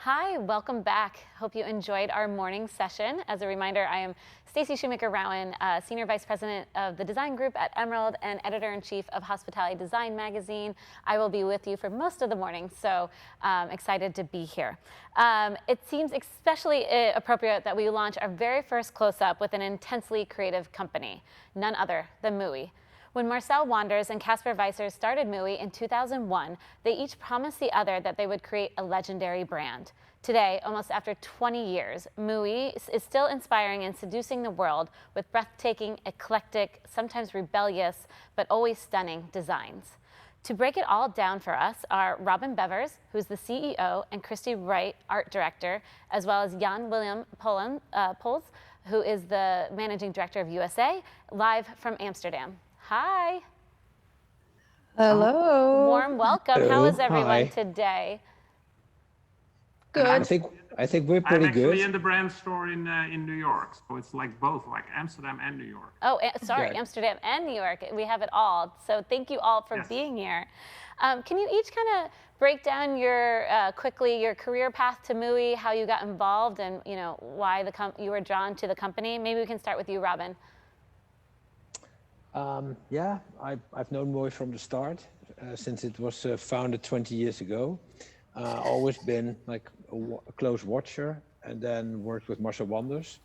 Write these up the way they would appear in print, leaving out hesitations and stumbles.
Hi, welcome back. Hope you enjoyed our morning session. As a reminder, I am Stacy Shoemaker-Rowan, Senior Vice President of the Design Group at Emerald and Editor-in-Chief of Hospitality Design Magazine. I will be with you for most of the morning, so excited to be here. It seems especially appropriate that we launch our very first close-up with an intensely creative company, none other than MOOOI. When Marcel Wanders and Casper Weiser started MOOOI in 2001, they each promised the other that they would create a legendary brand. Today, almost after 20 years, MOOOI is still inspiring and seducing the world with breathtaking, eclectic, sometimes rebellious, but always stunning designs. To break it all down for us are Robin Bevers, who's the CEO, and Christy Wright, Art Director, as well as Jan Willem Pols, who is the Managing Director of USA, live from Amsterdam. Hi. Hello. Warm welcome. Hello. How is everyone Hi. today? Good. I think we're pretty I'm actually good. in the brand store in New York, so it's like both, like Amsterdam and New York. Oh, sorry, Yeah. Amsterdam and New York. We have it all. So thank you all for Yes. being here. Can you each kind of break down quickly your career path to MOOOI, how you got involved, and why you were drawn to the company? Maybe we can start with you, Robin. Yeah, I've known MOOOI from the start, since it was founded 20 years ago. Always been like a close watcher, and then worked with Marcel Wanders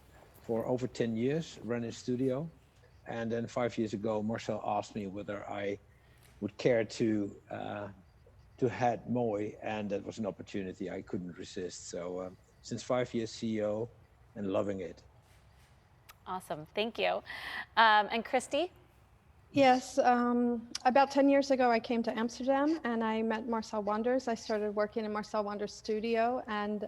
for over 10 years, ran his studio. And then 5 years ago, Marcel asked me whether I would care to head MOOOI, and that was an opportunity I couldn't resist. So since 5 years CEO and loving it. Awesome. Thank you. And Christy? Yes, about 10 years ago, I came to Amsterdam and I met Marcel Wanders. I started working in Marcel Wanders' studio, and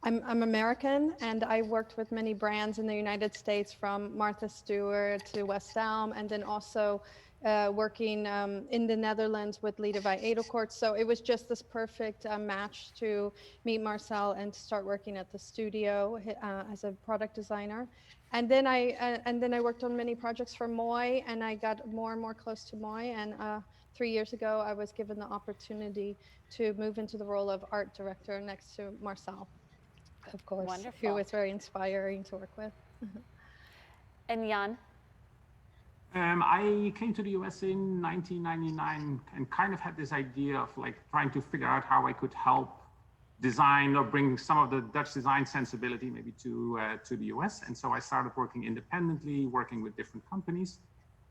I'm American, and I worked with many brands in the United States, from Martha Stewart to West Elm, and then also working in the Netherlands with Liedewij Edelkort. So it was just this perfect match to meet Marcel and to start working at the studio as a product designer. And then I worked on many projects for MOOOI, and I got more and more close to MOOOI. And 3 years ago, I was given the opportunity to move into the role of art director next to Marcel, of course, Wonderful. who was very inspiring to work with. And Jan? I came to the US in 1999 and kind of had this idea of like trying to figure out how I could help design or bring some of the Dutch design sensibility maybe to the US. And so I started working independently, working with different companies.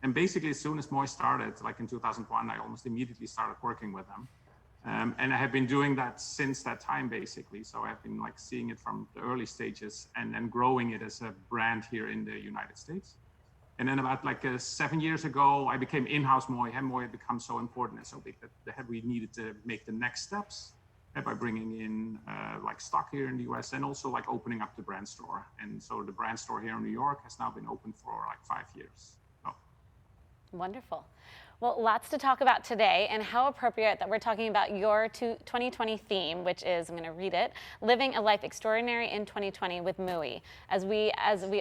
And basically, as soon as MOOOI started, like in 2001, I almost immediately started working with them. And I have been doing that since that time, basically. So I've been like seeing it from the early stages and then growing it as a brand here in the United States. And then about like 7 years ago, I became in-house MOOOI. MOOOI had become so important and so big that we needed to make the next steps by bringing in like stock here in the US, and also like opening up the brand store. And so the brand store here in New York has now been open for like 5 years. Oh. Wonderful. Well, lots to talk about today, and how appropriate that we're talking about your 2020 theme, which is, I'm going to read it, Living a Life Extraordinary in 2020 with MOOOI. As we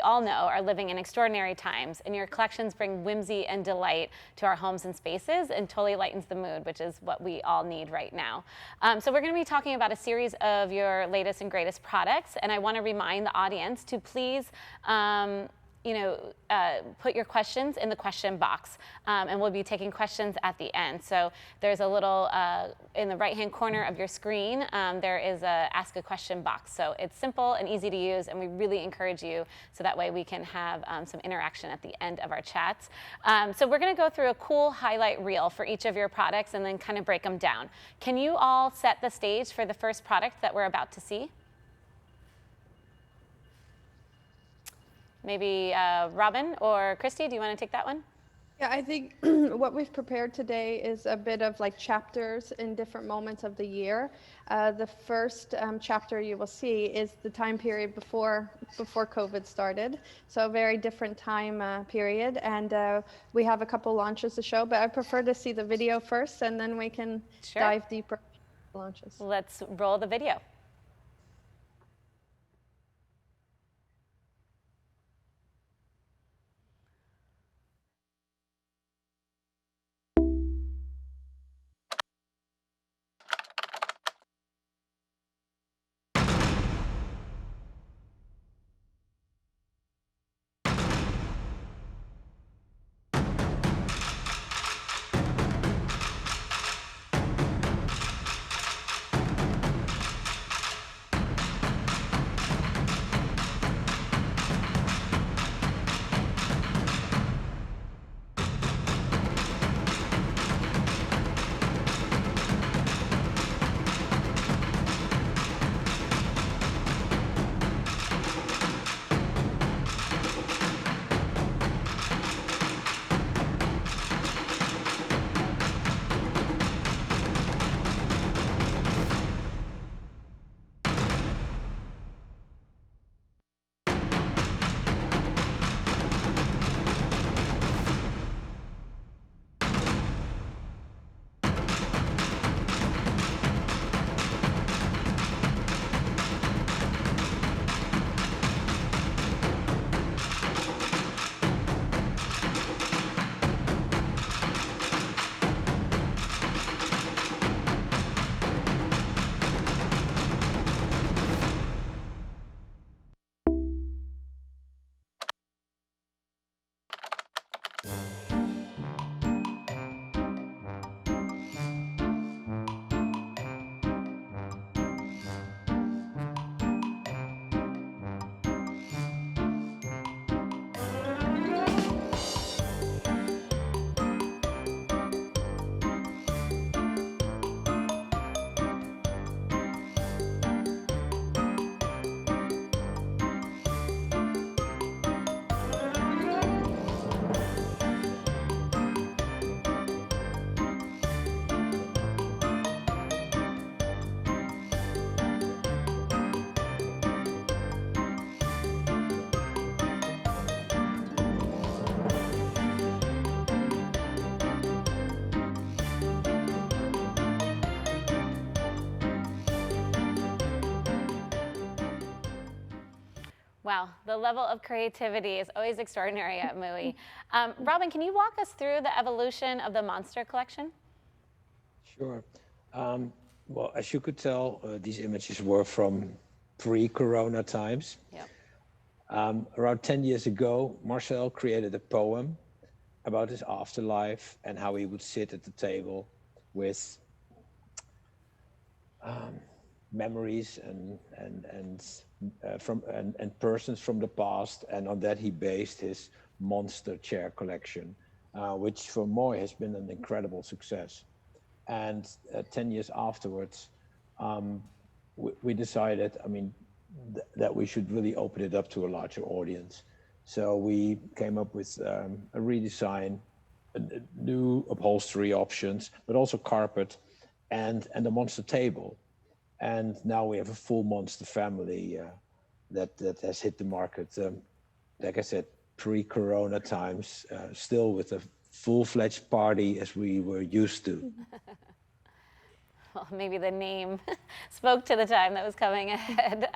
all know, are living in extraordinary times, and your collections bring whimsy and delight to our homes and spaces and totally lightens the mood, which is what we all need right now. So we're going to be talking about a series of your latest and greatest products, and I want to remind the audience to please put your questions in the question box, and we'll be taking questions at the end. So there's a little, in the right-hand corner of your screen, there is a Ask a Question box. So it's simple and easy to use, and we really encourage you so that way we can have some interaction at the end of our chats. So we're going to go through a cool highlight reel for each of your products and then kind of break them down. Can you all set the stage for the first product that we're about to see? Maybe Robin or Christy, do you want to take that one? Yeah, I think what we've prepared today is a bit of like chapters in different moments of the year. The first chapter you will see is the time period before COVID started. So a very different time period. And we have a couple launches to show, but I prefer to see the video first, and then we can dive deeper into the launches. Let's roll the video. Wow, the level of creativity is always extraordinary at MOOOI. Robin, can you walk us through the evolution of the Monster collection? Sure. Well, as you could tell, these images were from pre-corona times. Yep. Around 10 years ago, Marcel created a poem about his afterlife and how he would sit at the table with memories and persons from the past, and on that he based his Monster chair collection, which for MOOI has been an incredible success. And 10 years afterwards, we decided, that we should really open it up to a larger audience. So we came up with a redesign, new upholstery options, but also carpet and the Monster table. And now we have a full Monster family that has hit the market, like I said, pre-corona times, still with a full-fledged party as we were used to. Well, maybe the name spoke to the time that was coming ahead.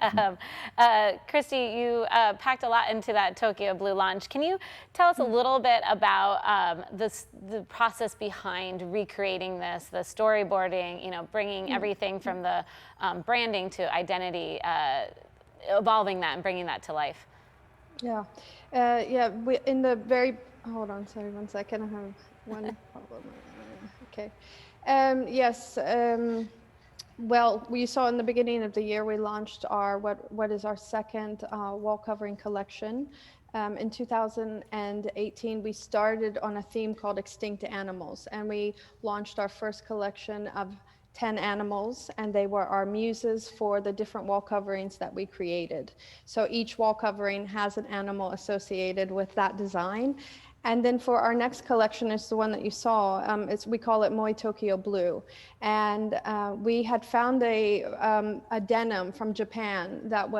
Christy, you packed a lot into that Tokyo Blue launch. Can you tell us a little bit about the process behind recreating this, the storyboarding, bringing everything from the branding to identity, evolving that and bringing that to life? Yeah, hold on, sorry, 1 second, I have one problem. Okay. Yes, well, we saw in the beginning of the year, we launched our, what is our second wall covering collection. In 2018, we started on a theme called Extinct Animals, and we launched our first collection of 10 animals, and they were our muses for the different wall coverings that we created. So each wall covering has an animal associated with that design. And then for our next collection is the one that you saw. We call it MOOI Tokyo Blue. And we had found a denim from Japan that was